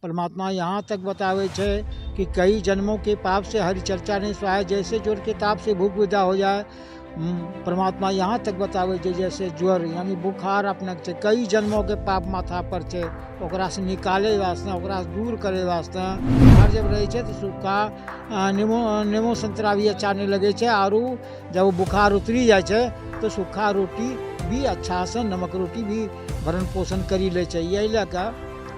परमात्मा यहाँ तक बतावे छे कि कई जन्मों के पाप से हरि चर्चा नहीं सुहाए, जैसे ज्वर के ताप से भूख विदा हो जाए। परमात्मा यहाँ तक बतावे छे जैसे ज्वर यानी बुखार अपने छे कई जन्मों के पाप माथा पर छे, ओकरा से निकाले वास्ते, ओकरा से दूर करे वास्ते बुखार जब रहे छे तो सूखा नींबू संतरा भी अच्छा नहीं लगे छे, और जब बुखार उतरी जाए छे तो सूखा रोटी भी अच्छा से नमक रोटी भी भरण पोषण करी ले छे।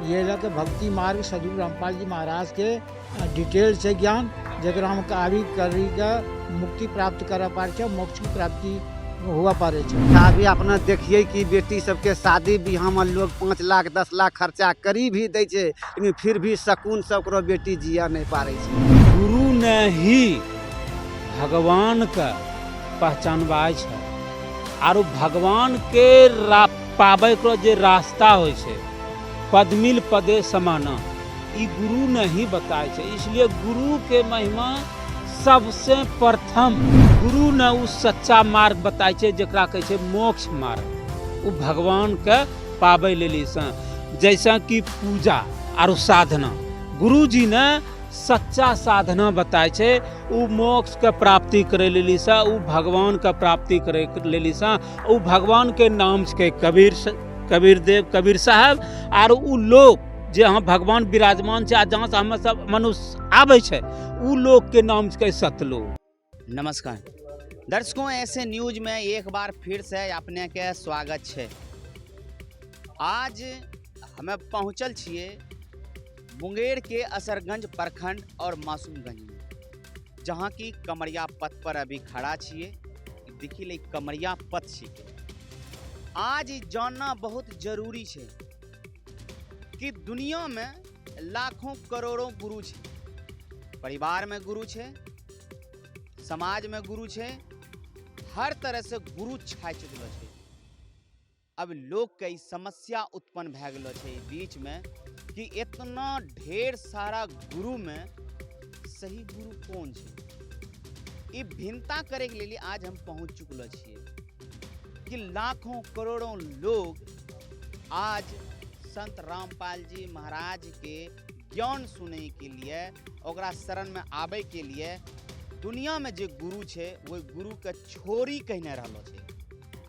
ये लेकर भक्ति मार्ग सदगुरु रामपाल जी महाराज के डिटेल से ज्ञान जगह हम आवी करी का मुक्ति प्राप्त कर पारे, मोक्ष की प्राप्ति हुआ पारे। अभी अपना देखिए कि बेटी सबके शादी बियाह में लोग 5 लाख 10 लाख खर्चा करी भी दे छे, लेकिन फिर भी सकून से ओकरो बेटी जिया नहीं पारे छे। गुरु ने ही भगवान का पहचानवाय छे, और भगवान के पावे को जे रास्ता होय छे पदमिल पदे समाना, ई गुरु ने ही बताए छे। इसलिए गुरु के महिमा सबसे प्रथम गुरु ने उस सच्चा मार्ग बताए छे जकरा कहे छे मोक्ष मार्ग, वो भगवान के पावे लेली से। जैसा कि पूजा और साधना गुरु जी ने सच्चा साधना बताए छे, वो मोक्ष के प्राप्ति करे लेली से, वो भगवान का प्राप्ति करे लेली से। वो भगवान के नाम के कबीर देव कबीर साहब, और उ लोग जे यहाँ भगवान विराजमान छे, जहाँ से हम सब मनुष्य आवे छे, उ लोग के नाम के सतलोक। नमस्कार दर्शकों, ऐसे न्यूज में एक बार फिर से अपने के स्वागत छे। आज हमें पहुँचल छिए मुंगेर के असरगंज प्रखंड और मासूमगंज में, जहाँ की कमरिया पथ पर अभी खड़ा छिए। देखी ले कमरिया पथ छिए। आज जानना बहुत जरूरी छे कि दुनिया में लाखों करोड़ों गुरु छे, परिवार में गुरु छे, समाज में गुरु छे, हर तरह से गुरु छाय चुकलो छे। अब लोग कई समस्या उत्पन्न भए गेलो छे बीच में कि इतना ढेर सारा गुरु में सही गुरु कौन छे, ई भिन्नता करे के लिए आज हम पहुंच चुकलो छिए कि लाखों करोड़ों लोग आज संत रामपाल जी महाराज के ज्ञान सुने के लिए, ओकरा शरण में आवे के लिए दुनिया में जो गुरु छे वो गुरु के छोरी कहने रहलो छे।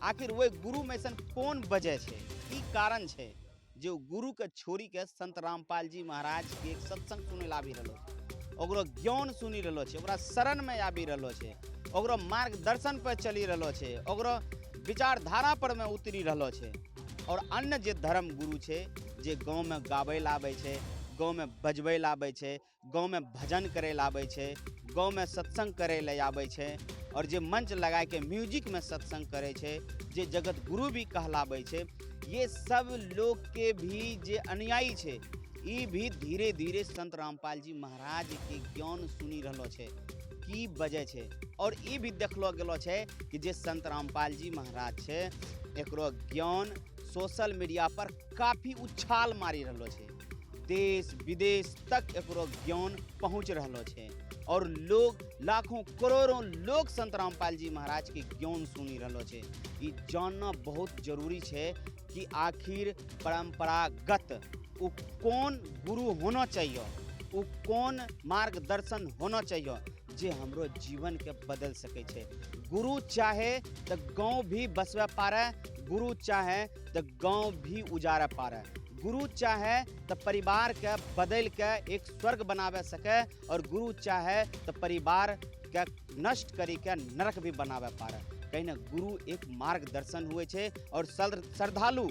आखिर वो गुरु में सन कौन वजह छे, की कारण छे जो गुरु के छोरी के संत रामपाल जी महाराज के सत्संग सुने ला भी रहलो छे, ओकरो ज्ञान सुनी रहलो छे, ओकरा शरण में आबी रहलो छे, ओकरो मार्गदर्शन पर चली रहलो छे, ओकरो विचारधारा पर में उतरी रहलो छे। और अन्य जे धर्म गुरु छे जे गाँव में गावे लावे छे, गाँव में बजबै लावे छे, गाँव में भजन करे लावे छे, गाँव में सत्संग करे ले आवे छे, और जे मंच लगा के म्यूजिक में सत्संग करे छे, जे जगत गुरु भी कहलावे छे, ये सब लोग के भी जे अनुयायी छे, ई भी धीरे धीरे संत रामपाल जी महाराज के ज्ञान सुनी रहलो छे। की वजह छे, और ई भी देखलो गेलो छे कि जे संत रामपाल जी महाराज छे एकरो ज्ञान सोशल मीडिया पर काफी उछाल मारी रहलो छे, देश विदेश तक एकरो ज्ञान पहुँच रहलो छे, और लोग लाखों करोड़ों लोग संत रामपाल जी महाराज के ज्ञान सुनी रहलो छे। ई जानना बहुत जरूरी छे कि आखिर परंपरागत उ कौन गुरु होना चाहिए, उ कौन मार्गदर्शन होना चाहिए जे हमरो जीवन के बदल सके छे। गुरु चाहे तो गाँव भी बसवे पारे, गुरु चाहे तो गाँव भी उजारे पारे, गुरु चाहे तो परिवार के बदल के एक स्वर्ग बनावे सके, और गुरु चाहे तो परिवार के नष्ट करी के नरक भी बनावे पारे। कहीं ना गुरु एक मार्गदर्शन हुए छे, और श्रद्धालु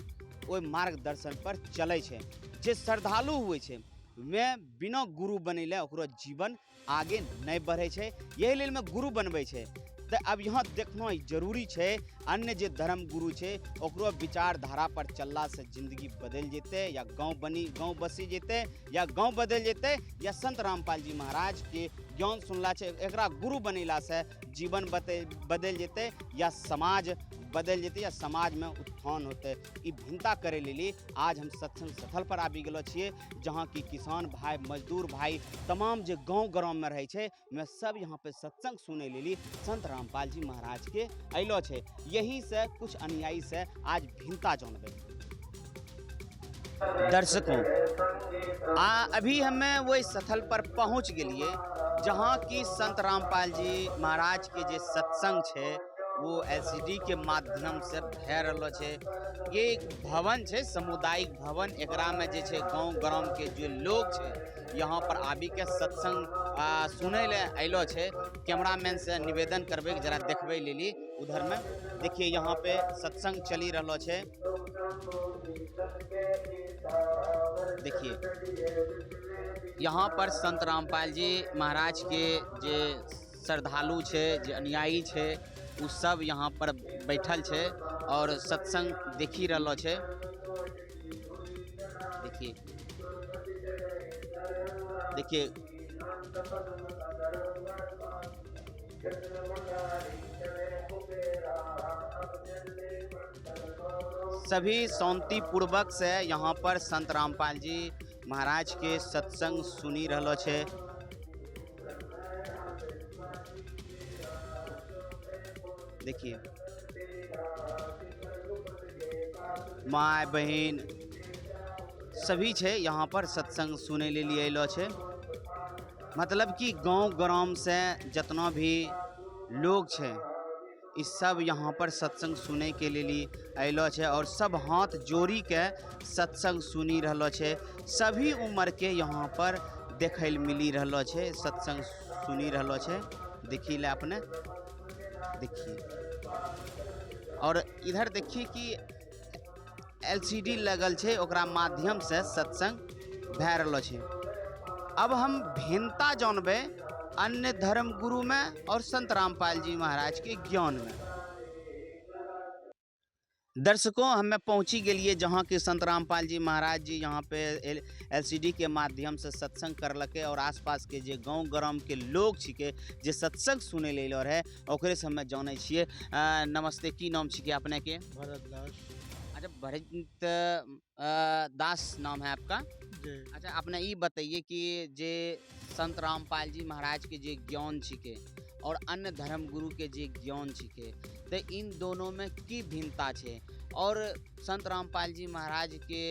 ओइ मार्गदर्शन पर चले छे। जे श्रद्धालु हुए छे में बिना गुरु बनेले ओकरो जीवन आगे नहीं बढ़े छे, यही लेल में गुरु बनबै छे। तो अब यहाँ देखना जरूरी छे अन्य जे धर्म गुरु छे ओकरो विचारधारा पर चलला से जिंदगी बदल जेते, या गाँव बसी जेते, या गाँव बदल जेते, या संत रामपाल जी महाराज के ज्ञान सुनला छे एकरा गुरु बनेला से जीवन बदल जेते, या समाज बदल जेते, या समाज में उत्थान होते। ई भिन्नता करे लेली आज हम सत्संग स्थल पर आबि गेलो छिए, जहाँ की किसान भाई, मजदूर भाई, तमाम जो गाँव ग्राम में रहे छे, मैं सब यहाँ पे सत्संग सुने लेली संत रामपाल जी महाराज के अलो छे। यही से कुछ अनुयायी से आज भिन्नता जानबे। दर्शकों अभी हमें वो स्थल पर पहुंच गेलिए जहां की संत रामपाल जी महाराज के जे सत्संग छे वो एलसीडी के माध्यम से भै रहलो छे। ये एक भवन छे, सामुदायिक भवन। एकरा में जे छे गांव ग्राम के जो लोग छे यहाँ पर आबी के सत्संग सुने ले अलो छे। कैमरामैन से निवेदन करबे जरा देखबे लेली उधर में देखिए यहाँ पे सत्संग चली रहलो छे। देखिए यहाँ पर संत रामपाल जी महाराज के जे श्रद्धालु छे, जे अनुयायी छे, उ सब यहाँ पर बैठल छे और सत्संग देखी रहलो छे। देखिए देखिए सभी शांति पूर्वक से यहाँ पर संत रामपाल जी महाराज के सत्संग सुनी रहलो छे। देखिए माय बहन सभी छे यहाँ पर सत्संग सुने ले लिए अलो छे। मतलब कि गांव ग्राम से जितना भी लोग छे इस सब यहाँ पर सत्संग सुने के लिए अलो छे और सब हाथ जोड़ी के सत्संग सुनी रहलो छे। सभी उम्र के यहाँ पर देखे मिली रहलो छे, सत्संग सुनी रहलो छे। देखी ले अपने देखिए और इधर देखिए कि एलसीडी लगल छे, ओकरा माध्यम से सत्संग भै रहलो छे। अब हम भिन्नता जानबे अन्य धर्म गुरु में और संत रामपाल जी महाराज के ज्ञान में। दर्शकों हमें पहुंची गेलिए जहाँ के संत रामपाल जी महाराज जी यहाँ पे एलसीडी के माध्यम से सत्संग करलके और आसपास के जे गांव ग्राम के लोग छिके जे सत्संग सुने ले रहे ओकरे से हमें जाने छिए। नमस्ते, की नाम छिके अपने के? भरत दास। अच्छा, भरत दास नाम है आपका जी। अच्छा, आपने ये बताइए कि जे संत रामपाल जी महाराज के जे ज्ञान छिके और अन्य धर्म गुरु के जे ज्ञान छिके तो इन दोनों में की भिन्नता छे और संत रामपाल जी महाराज के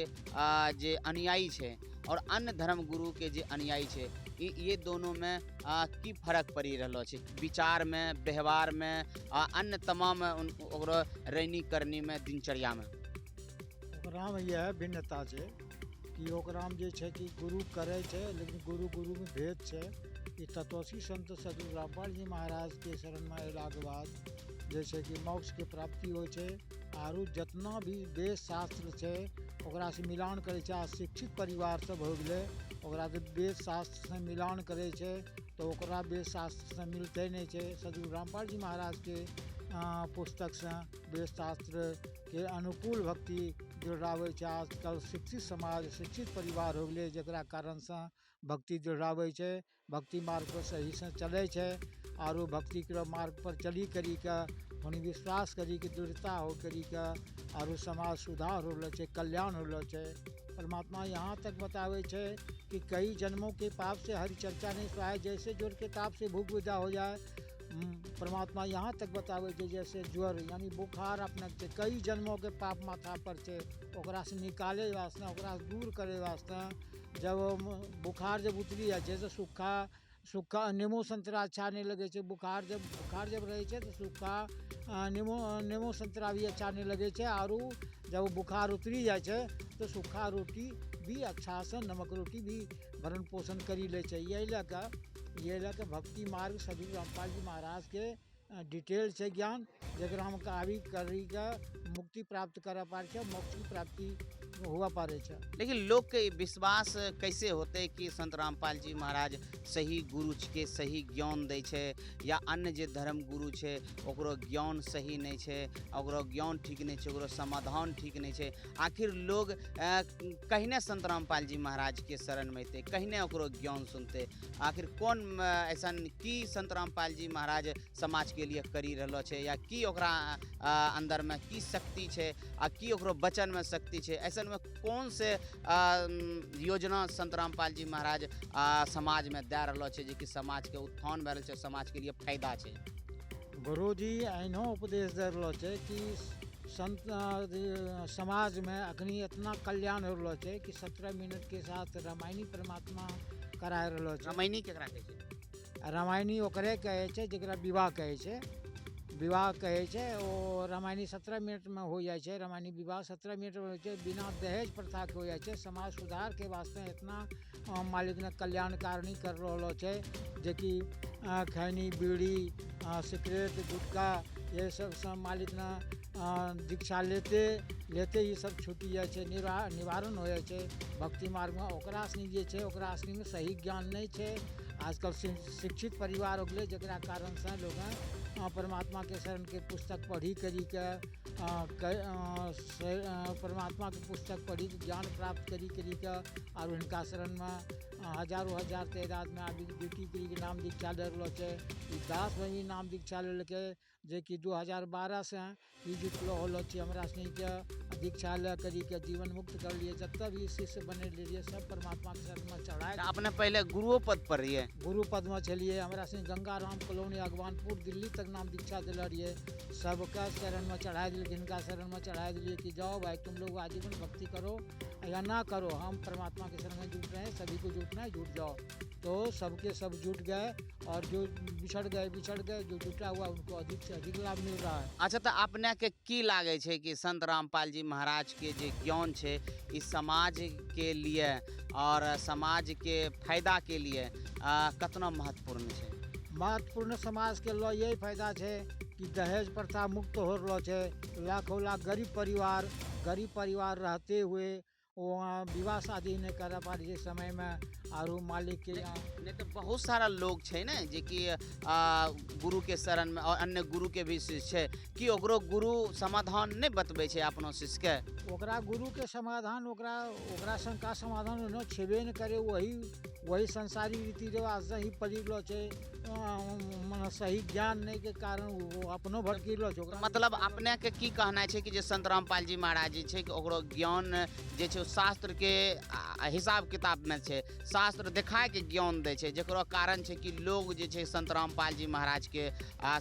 जे अनुयायी छे और अन्य धर्म गुरु के जे अनुयायी छे ये दोनों में की फर्क पड़ी रहलो छे विचार में, व्यवहार में, अन्य तमाम ओकरो रैनी करनी में, दिनचर्या में? ओकरा में यह भिन्नता छे कि ओकरा में जे छे कि गुरु करे छे लेकिन गुरु में भेद छे। कि तत्वसी संत सदगुरु रामपाल जी महाराज के शरण में अयला के बाद जैसे कि मोक्ष के प्राप्ति हो छे आरु जितना भी वेद शास्त्र छे ओकरा से मिलान करे छे। शिक्षित परिवार सब हो गेले ओकरा से वेद शास्त्र से मिलान करे छे तो ओकरा वेद शास्त्र से मिलते नहीं छे। सदगुरु रामपाल जी महाराज के पुस्तक से वेद शास्त्र के अनुकूल भक्ति जुड़ावे छे। आजकल शिक्षित समाज, शिक्षित परिवार हो गए जकरा कारण से भक्ति जुड़ावे छे, भक्ति मार्ग पर सही से चले छे और भक्ति के मार्ग पर चली करी का होनी विश्वास करी के दृढ़ता हो करी का और समाज सुधार हो छे, कल्याण हो छे। परमात्मा यहाँ तक बतावे छे कि कई जन्मों के पाप से हरि चर्चा नहीं सुहाए, जैसे जोर के ताप से भूख विदा हो जाए। परमात्मा यहाँ तक बतावे छे जैसे ज्वर यानी बुखार अपने छे कई जन्मों के पाप माथा पर छे ओकरा से निकाले वास्ते, ओकरा से दूर करे वास्ते जब बुखार जब उतरी जाए छे तो सूखा नींबू संतरा अच्छा नहीं लगे छे। बुखार जब रहे छे तो सूखा नींबू संतरा भी अच्छा नहीं लगे छे और जब बुखार उतरी जाए छे तो सूखा रोटी भी अच्छा से नमक रोटी भी भरण पोषण करी ले चाहिए। ये लगा भक्ति मार्ग सदगुरु रामपाल जी महाराज के डिटेल से ज्ञान जगह हम कावी करी का मुक्ति प्राप्त कर पारे छे, मोक्ष की प्राप्ति हुआ पारे छे। लेकिन लोग के विश्वास कैसे होते कि संत रामपाल जी महाराज सही गुरु के सही ज्ञान दै छे या अन्य जे धर्म गुरु छे ओकरो ज्ञान सही नहीं छे, ओकरो ज्ञान ठीक नहीं छे, ओकरो समाधान ठीक नहीं छे। आखिर लोग कहिने संत रामपाल जी महाराज के शरण में थे, कहिने ओकरो ज्ञान सुनते? आखिर कौन ऐसा की संत रामपाल जी महाराज समाज के लिए करी रहलो छे या की ओकरा अंदर में की शक्ति छे आ की ओकरो वचन में शक्ति छे? ऐसा में कौन से योजना संत रामपाल जी महाराज समाज में दे रहलो छे जे कि समाज के उत्थान भए रहल छे, समाज के लिए फायदा छे? गुरु जी एहनो उपदेश दे रहलो छे कि समाज में अखनी इतना कल्याण हो रहलो छै कि 17 मिनट के साथ रामायणी परमात्मा करा रहलो छै। रामायणी केकरा कहै छै? रामायणी ओकरे कहै छै जकरा विवाह कहै छै, विवाह कहै छै। ओ रामायणी 17 मिनट में हो जाइ छै, रामायणी विवाह 17 मिनट में हो छै, बिना दहेज प्रथा के हो जाइ छै। समाज सुधार के वास्ते इतना मालिक ने कल्याणकारिणी कर रहलो छै जे कि खैनी बीड़ी सिगरेट गुटखा ये सब मालिक ने दीक्षा लेते ही सब छूटि जाइ छै, निवारण हो जाइ छै भक्ति मार्ग में। ओकरा सनी जे छै ओकरा सनी में सही ज्ञान नहीं छै। आजकल शिक्षित परिवार हो गए जकरा कारण से लोग परमात्मा के शरण के पुस्तक पढ़ी करी के परमात्मा के पुस्तक पढ़ी के ज्ञान प्राप्त करी के और उनका शरण में हजारों हजार तादाद में अभी ड्यूटी करी के नाम दीक्षा ले रहलो छै। दास में भी नाम दीक्षा लेलकै जे कि 2012 से ही जुटलो होलो छै। हमरा सनी के दीक्षा ले करी के जीवन मुक्त कर लिए। जतने भी शिष्य बने रहिए सब परमात्मा के शरण में चढ़ाए। अपने पहले गुरुओं पद पर रहिए? गुरु पद में छलिए। हमरा सनी गंगा राम कॉलोनी अगवानपुर दिल्ली तक नाम दीक्षा दिल रहिए। सबका शरण में चढ़ा दिल, जिनका शरण में चढ़ा दिलिए कि जाओ भाई तुम लोग आजीवन भक्ति करो या ना करो, हम परमात्मा के शरण में जुट रहे हैं, सभी को जुटना है, जुट जाओ। तो सबके सब जुट गए और जो बिछड़ गए, जो जुटा हुआ उनको अधिक से अधिक लाभ मिल रहा है। अच्छा, तो अपने के की लागे छै कि संत रामपाल जी महाराज के जे ज्ञान छै इस समाज के लिए और समाज के फायदा के लिए कितना महत्वपूर्ण छै? महत्वपूर्ण समाज के लिए यही फायदा छै कि दहेज प्रथा मुक्त हो रहा है। लाखों लाख गरीब परिवार रहते हुए वो विवाह शादी नहीं कर पा रही समय में और मालिक के यहाँ नहीं तो बहुत सारा लोग छै ने जे कि गुरु के शरण में और अन्य गुरु के भी शिष्य छै कि ओकरो गुरु समाधान नहीं बतबै छै अपनो शिष्य के। ओकरा गुरु के समाधान ओकरा शंका समाधान न छेबे न करे। वही संसारी रीति रिवाज से ही पड़लो छै। सही ज्ञान नहीं के कारण वो अपनो भटकिलो छै। मतलब अपने के की कहना छै कि जे संत रामपाल जी महाराज जी छै कि ओकरो ज्ञान जे छै शास्त्र के हिसाब किताब में छै, शास्त्र दिखाए के ज्ञान दै छै, जेकरो कारण छै कि लोग जे छै संत रामपाल जी महाराज के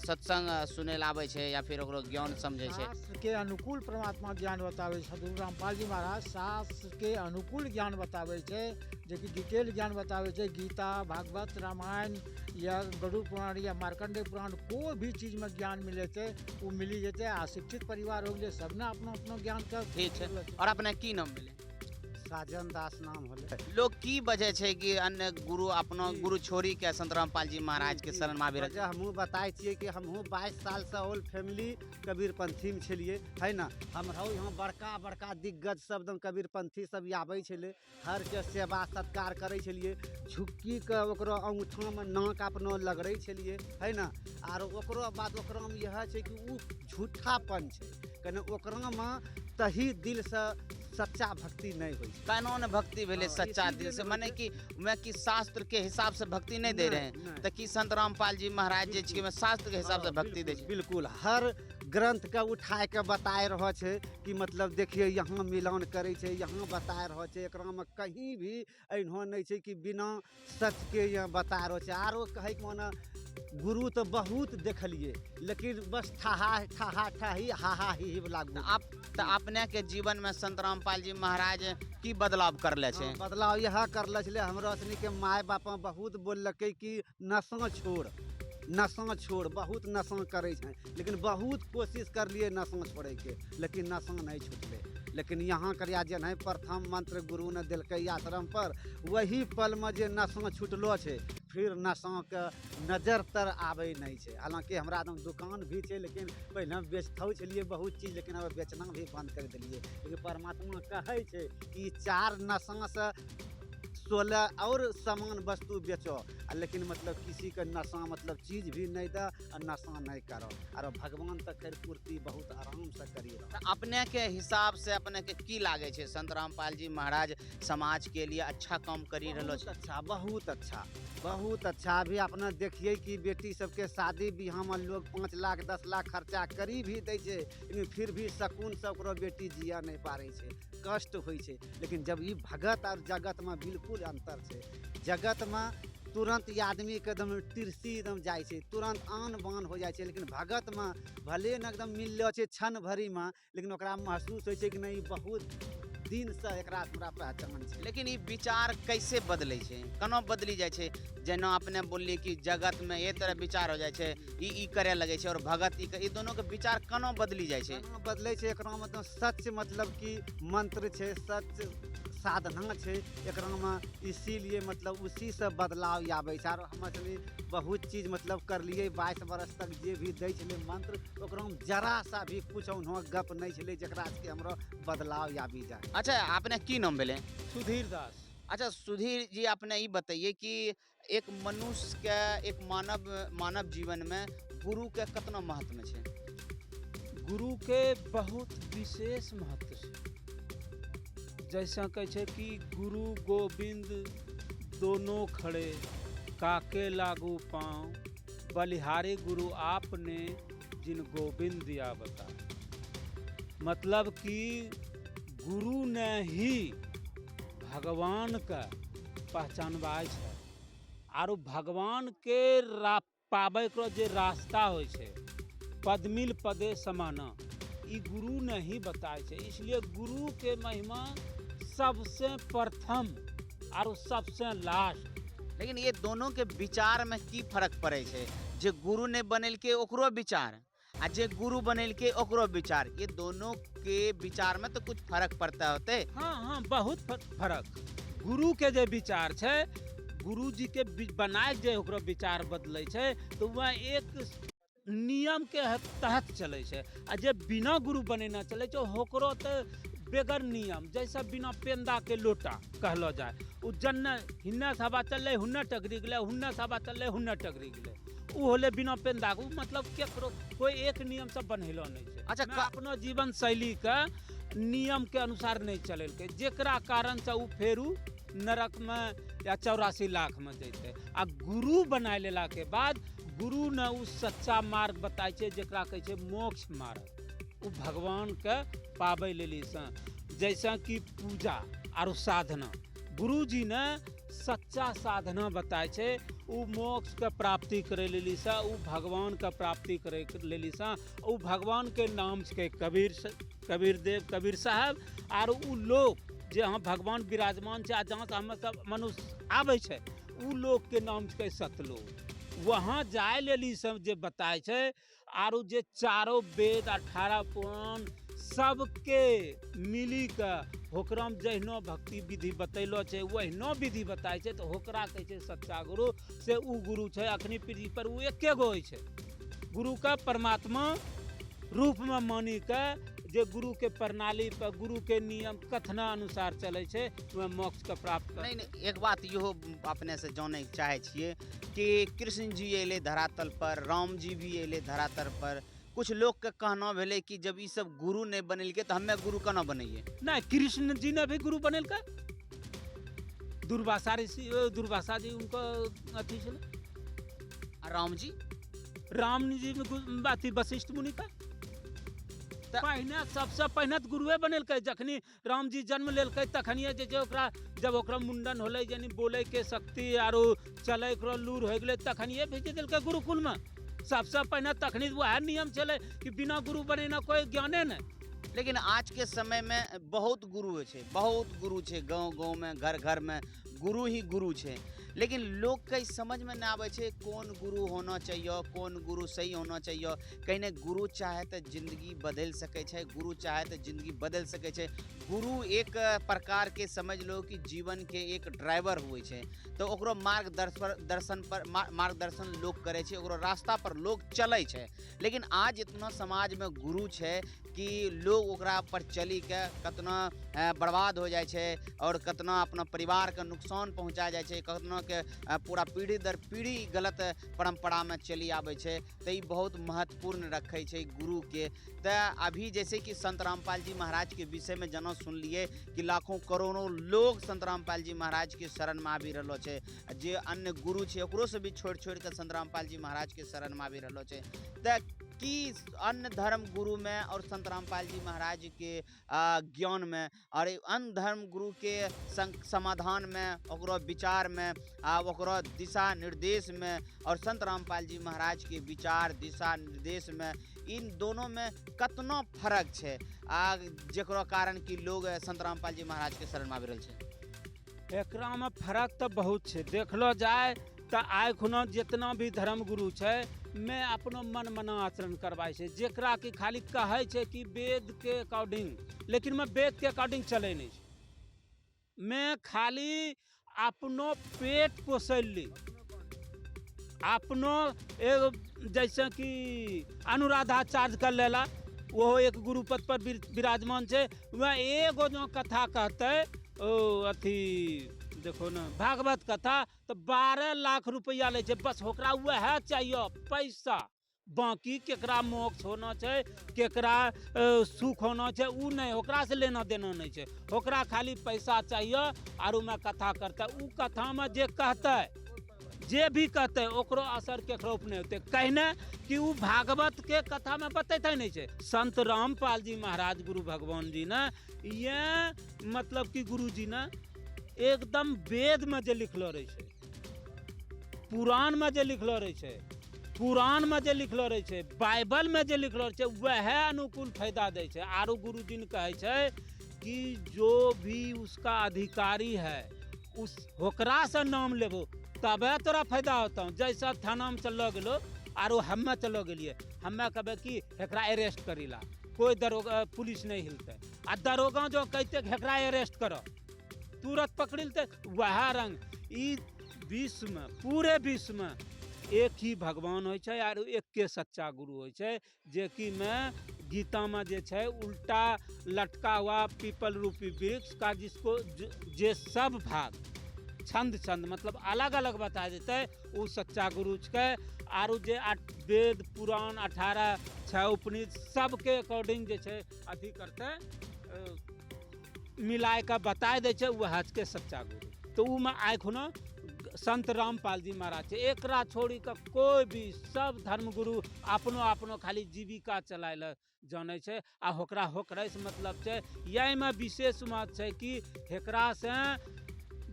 सत्संग सुने ला आबै छै या फिर ओकरो ज्ञान समझे छै। शास्त्र के अनुकूल परमात्मा ज्ञान बतावे छै। सदगुरु रामपाल जी महाराज शास्त्र के अनुकूल ज्ञान बतावे छै, जे कि डिटेल ज्ञान बतावे छै। गीता, भागवत, रामायण या गरुड़ पुराण या मार्कंडेय पुराण कोई भी चीज में ज्ञान मिले थे वो मिली जेते। अशिक्षित परिवार हो गए सबने अपना अपना ज्ञान कर ठीक है। और अपने की नाम मिले? साजन दास नाम होले। लोग की वजह छै कि अन्य गुरु अपनो गुरु छोड़ी के संत रामपाल जी महाराज के शरण में आबि रहल? हमहूँ बताए छियै कि हमहूँ 22 साल से होल फैमिली कबीरपंथी में छलिए है ना। हमरा यहाँ बड़का दिग्गज सब एकदम कबीरपंथी सब आबै छलै, हर के सेवा सत्कार करै छलिए। झुक्की के ओकरो अंगूठा में नाक अपनो लगड़ै छलिए है ना। आर ओकरो बाद ओकरा में यह छै कि उ झूठापन छै, कने ओकरा में तही दिल से सच्चा भक्ति नहीं हुई। कानून भक्ति भेले सच्चा दिल से, माने कि शास्त्र के हिसाब से भक्ति नहीं दे रहे हैं तो कि संत रामपाल जी महाराज जी के शास्त्र के हिसाब से भक्ति दे छै। बिल्कुल हर ग्रंथ के उठाए के बताए रहो छै कि मतलब देखिए यहाँ मिलान करे छै, यहाँ बताए रहो छै। एकरा में कहीं भी एहनो नहीं छै कि बिना सच के यहाँ बताए रहो छै। आरो कहे के माने गुरु तो बहुत देखलिए लेकिन बस ठाही हा ही लागू। अपने के जीवन में संत रामपाल जी महाराज की बदलाव करले छै? बदलाव यह करले छले हमरा सनी के माय बापा बहुत बोललकै कि नशा छोड़, बहुत नशा करे छै। लेकिन बहुत कोशिश करलिए नशा छोड़े के, लेकिन नशा नहीं छूटले। लेकिन यहाँ करिया जे नहीं प्रथम मंत्र गुरु ने दिलकै आश्रम पर, वही पल में जे नशा छूटलो छै फिर नशा के नजर तर आवे नहीं छै। हालांकि हमरा एकदम दुकान भी छै, लेकिन पहले बेचतो छलिए बहुत चीज, लेकिन अब बेचना भी बंद कर दिलिए। लेकिन परमात्मा कहे छै कि 4 नशा से 16 और सामान वस्तु बेचो, लेकिन मतलब किसी का नशा मतलब चीज भी नहीं दे और नशा नहीं करो। और भगवान तक खैर पूर्ति बहुत आराम से करिए। अपने के हिसाब से अपने के की लागे छै संत रामपाल जी महाराज समाज के लिए अच्छा काम करी रहलो छै? बहुत अच्छा। अभी अपने देखिए कि बेटी सबके शादी बियाह में लोग 5 लाख 10 लाख खर्चा करी भी दै छै, लेकिन फिर भी सकून से ओकरो बेटी जिया नहीं पारे छै, कष्ट होइ छै। लेकिन जब ई भगत और जगत में बिल्कुल अंतर छै। जगत में तुरंत ई आदमी के एकदम तिरसी एकदम जाइ छै, तुरंत आन बान हो जाइ छै। लेकिन भगत में भले न एकदम मिल लो छै क्षण भरी में, लेकिन ओकरा महसूस होइ छै कि नहीं बहुत दिन से एकरा हमरा पहचान छै। लेकिन ये विचार कैसे बदलै छै, केना बदली जाइ छै? जेना अपने बोललिए कि जगत में ये तरह विचार हो जाइ छै, ई करे लगे छै, और भगत ई दोनों के विचार केना बदली जाइ छै? केना बदलै छै एकरा मतलब सच मतलब कि मंत्र छै, सच साधना छै एकरा में, इसीलिए मतलब उसी से बदलाव आबै छै। और हम सनी बहुत चीज मतलब करलिए 22 बरस तक जे भी दै छलै मंत्र, ओकरा में जरा सा भी कुछ उन्हों गप नहीं छलै जकरा से हमरो बदलाव आबी जाए। अच्छा, आपने की नाम भेले? सुधीर दास। अच्छा सुधीर जी, आपने ये बताइए कि एक मनुष्य के, एक मानव जीवन में गुरु के कितना महत्व छै? गुरु के बहुत विशेष महत्व छै। जैसा कहे छै कि गुरु गोविंद दोनों खड़े, काके लागू पाँव, बलिहारी गुरु आपने जिन गोविंद दिया बता। मतलब कि गुरु ने ही भगवान का पहचानवाय छै, आरो भगवान के पाबै को जे रास्ता होइ छै, पदमिल पदे समाना, ई गुरु ने ही बताए छै। इसलिए गुरु के महिमा सबसे प्रथम और सबसे लास्ट। लेकिन ये दोनों के विचार में की फर्क पड़े छै? जे गुरु ने बनेलके ओकरो विचार, आ जे गुरु बनेलके ओकरो विचार, ये दोनों के विचार में तो कुछ फर्क पड़ता होते? हाँ, बहुत फर्क। गुरु के जे विचार छै, गुरु जी के बनाए जे ओकरो विचार बदले छै, तो वह एक नियम के तहत चले छै। आ जे बिना गुरु बनेना चले छै, ओकरो तो बेगर नियम, जैसा बिना पेंदा के लोटा कहलो जाए, उ जन्ने हिन्ने से हवा चलले हुन्ने टकरी गेले, हुन्ने से हवा चलले हुन्ने टकरी गेले, उ होले बिना पेंदा के। मतलब केकरो कोई एक नियम से बनेलो नहीं छै। अच्छा, अपनो जीवन शैली के नियम के अनुसार नहीं चलेल के, जेकरा कारण से उ फेरू नरक में या 84 लाख में जैते। आ गुरु बनाए लेला के बाद गुरु ने उ सच्चा मार्ग बताय छै, जेकरा कहै छै मोक्ष मार्ग। उ भगवान के पाबै लेली से, जैसा कि पूजा और साधना, गुरु जी ने सच्चा साधना बताय छै। उ मोक्ष के प्राप्ति करे लेली से, उ भगवान के प्राप्ति करे लेली से, उ भगवान के नाम के कबीर देव, कबीर साहब, और उ लोग जे हाँ भगवान विराजमान छै, जहाँ से हम सब मनुष्य आबै छै, उ लोग के नाम छै सतलोक। वहाँ जाए लेली सब जे बताए छै, आरो जे चारों वेद 18 पुराण सबके मिली के होकरा में जहिनो भक्ति विधि बतैलो छै, वहिनो विधि बताए छै, तो होकरा कहै छै सच्चा गुरु। से उ गुरु छै अखनी पीढ़ी पर उ एके गो होइ छै। गुरु का परमात्मा रूप में मानी के, जे गुरु के प्रणाली पर, गुरु के नियम कथना अनुसार चले छै, वह मोक्ष के प्राप्त कर। नहीं, एक बात इहो अपने से जाने चाहे छिए कि कृष्ण जी अले धरातल पर, राम जी भी अले धरातल पर। कुछ लोग के कहना भेले कि जब ये सब गुरु नहीं बनेलके तो हमें गुरु केना बनैये? नहीं, कृष्ण जी ने भी गुरु बनेलके। दुर्वासा जी उनको अथी छले। राम जी? राम जी में अथी वशिष्ठ मुनि का पहने, सबसे पहने तो गुरुए बनेलके। जखनी राम जी जन्म लेलके तखनिए जे ओकरा, जब ओकरा मुंडन होले, यानी बोले के शक्ति आरो चले के लूर हो गए, तखनिए भेज दिलके गुरुकुल में। सबसे पहले तखनी वह नियम चले कि बिना गुरु बनेना कोई ज्ञाने नहीं। लेकिन आज के समय में बहुत गुरु है, बहुत गुरु है, गाँव में, घर में गुरु ही गुरु है। लेकिन लोग के समझ में ना आवे छे कौन गुरु होना चाहिए, कौन गुरु सही होना चाहिए। कहीं ने गुरु चाहे तो जिंदगी बदल सके छे, गुरु चाहे तो जिंदगी बदल सके छे। गुरु एक प्रकार के समझ लो कि जीवन के एक ड्राइवर हुए छे, तो ओकरो मार्गदर्शन लोग करे छे, ओकरो रास्ता पर लोग चले छे। लेकिन आज इतना समाज में गुरु छे कि लोग ओकरा पर चली के कतना बर्बाद हो जाए छे, और कतना अपना परिवार के नुकसान पहुंचा जाए छे, कतना के पूरा पीढ़ी दर पीढ़ी गलत परंपरा में चली आवे छे। तो ये बहुत महत्वपूर्ण रखे छे गुरु के। तो अभी जैसे कि संत रामपाल जी महाराज के विषय में जना सुन लिए कि लाखों करोड़ों लोग संत रामपाल जी महाराज के शरण में आबि रहलो छे, जे अन्य गुरु छे ओकरो से भी छोड़ के संत रामपाल जी महाराज के शरण में आबि रहलो छे। तो कि अन्य धर्म गुरु में और संत रामपाल जी महाराज के ज्ञान में और अन्य धर्म गुरु के समाधान में, ओकरो विचार में, ओकरो दिशा निर्देश में और संत रामपाल जी महाराज के विचार दिशा निर्देश में, इन दोनों में कतना फर्क है जेकरो कारण कि लोग संत रामपाल जी महाराज के शरण में आबि रहल छै। एकरा में फर्क तो बहुत है। देखलो जाए तो आइ खुना जितना भी धर्म गुरु छै मैं अपनो मन मना आचरण करवाए छै, जेकरा कि खाली कहे छै कि वेद के अकॉर्डिंग, लेकिन मैं वेद के अकॉर्डिंग चले नहीं छै। मैं खाली अपनो पेट पोसली, अपनो एक जैसे कि अनुराधा चार्ज कर लेला, वो एक गुरु पद पर विराजमान छै, वह एगो जो कथा कहते अथी देखो ना भागवत कथा तो 12 लाख रुपया ले छै, बस ओकरा वह चाहिए पैसा। बाकी केकरा मोक्ष होना छै, केकरा सुख होना छै, उ नहीं, ओकरा से लेना देना नहीं छै, ओकरा खाली पैसा चाहिए। आरु में कथा करते, उ कथा में जे कहते, जे भी कहते ओकरो असर केकरो पर नहीं होते, कहने कि उ भागवत के कथा में बतेते नहीं छै। संत रामपाल जी महाराज गुरु भगवान जी ने ये मतलब कि गुरु जी ने एकदम वेद में जे लिखलो रहे छै, पुराण में जे लिखलो रहे छै, पुराण में जे लिखलो रहे छै, बाइबल में जे लिखलो रहे छै, वह अनुकूल फायदा दे छै। आरो गुरु जी ने कहे छै कि जो भी उसका अधिकारी है उस होकरा से नाम लेबो तबे तोरा फायदा होता। जैसा थाना में चलो गेलो आरो हमें चलो गेलिए, हमें कहबे कि हेकरा अरेस्ट करीला, कोई दरोगा पुलिस नहीं हिलते, आ दरोगा जो कहते हेकरा अरेस्ट करो तुरंत पकड़िलते। वह रंग ई विश्व में, पूरे विश्व में एक ही भगवान होय छै और एक के सच्चा गुरु होय छै, जे कि मैं गीता में जे छै उल्टा लटका हुआ पीपल रूपी वृक्ष का जिसको जे सब भाग छंद छंद मतलब अलग अलग बता देते, वो सच्चा गुरु के। आरु जे वेद पुराण 18 6 उपनिषद सबके अकॉर्डिंग जे छै अथी करते मिलाय का बताए दे छै, वह के सच्चा गुरु। तो उ में आइ खुना संत रामपाल जी महाराज छै, एकरा छोड़ी का कोई भी सब धर्म गुरु अपनो अपनो खाली जीविका चलाए ला जाने छै, आ होकरा होकरे से मतलब छै। यही में विशेष बात छै कि हेकरा से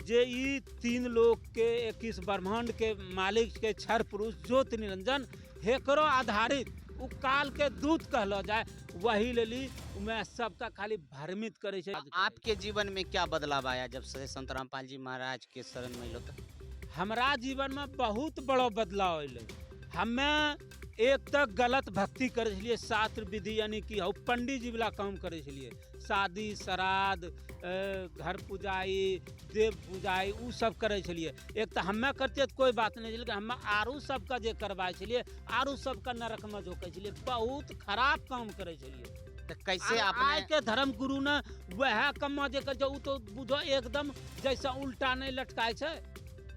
जे ई 3 लोक के 21 ब्रह्मांड के मालिक के क्षर पुरुष ज्योति निरंजन हेकरो आधारित उ काल के दूत कहलो जाए, वही लेली मैं सबका खाली भ्रमित करे छै। आपके जीवन में क्या बदलाव आया जब से संत रामपाल जी महाराज के शरण में लो? हमरा जीवन में बहुत बड़ा बदलाव अइले। हमें एक तक गलत भक्ति करे छलिए, शास्त्र विधि यानी कि पंडित जी वाला काम करे छलिए, शादी श्राद्ध घर पूजाई देव पूजाई उ सब करे छलिए। एक तो हमें करते तो कोई बात नहीं, लेकिन हमें आरू सबका जे करवाए छलिए, आरू सबका नरक में झोंके छलिए, बहुत खराब काम करे छलिए। तो कैसे आपने के धर्म गुरु ने वह कम जे कर उ तो बुझो एकदम जैसा उल्टा नहीं लटकाए छै,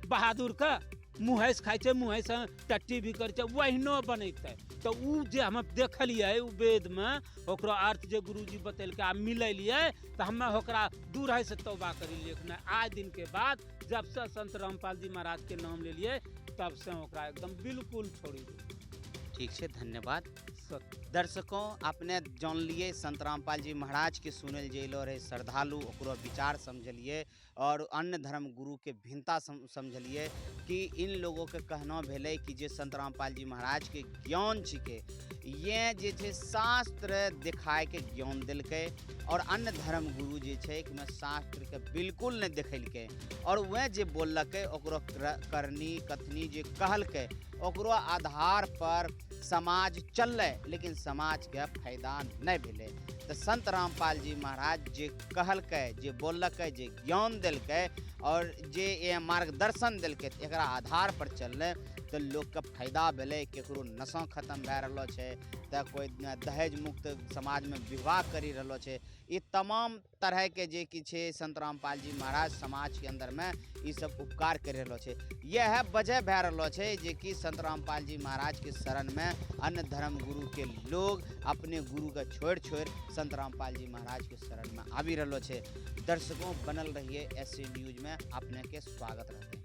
बहादुर का मुँह से खाए, मुँह से टट्टी भी करे, वहीनो बनते। तो उ जे हम देखलिए उ वेद में ओकरो अर्थ जे गुरुजी बतेलके आ मिललिए, तो हमें ओकरा दूर है से तौबा करिए। आज दिन के बाद जब से संत रामपाल जी महाराज के नाम ले लिए तब से ओकरा एकदम बिल्कुल छोड़ी दी। ठीक है, धन्यवाद। दर्शकों, आपने जान लिए संत रामपाल जी महाराज के सुनल जैलो रहे श्रद्धालु, ओकरो विचार समझलिए और अन्य धर्म गुरु के भिन्नता समझलिए कि इन लोगों के कहना भेलै कि जे संत रामपाल जी महाराज के ज्ञान छिके, ये जे छै शास्त्र दिखाए के ज्ञान दिलकै, और अन्य धर्म गुरु जे छै कि शास्त्र के बिल्कुल नहीं देखलकै, और वह जे बोललकै ओकरो करनी कथनी जे कहलकै ओकरो आधार पर समाज चललै, लेकिन समाज के फायदा नहीं भेलै। तो संत रामपाल जी महाराज जे कहलकै, जे बोललकै, जे ज्ञान दिलकै और जे मार्गदर्शन दिलकै, एकरा आधार पर चललै तो लोग के फायदा भेलै। केकरो नशा खत्म भए रहलो छै, तो कोई दहेज मुक्त समाज में विवाह करी रहलो छै। ये तमाम तरह के जे कि छै संत रामपाल जी महाराज समाज के अंदर में ये सब उपकार कर रहलो छै। यह वजह भए रहलो छै जे कि संत रामपाल जी महाराज के शरण में अन्य धर्म गुरु के लोग अपने गुरु के छोड़ संत रामपाल जी महाराज के शरण में आबि रहलो छै। दर्शकों, बनल रहिए ऐसे न्यूज में, अपने के स्वागत रहते हैं।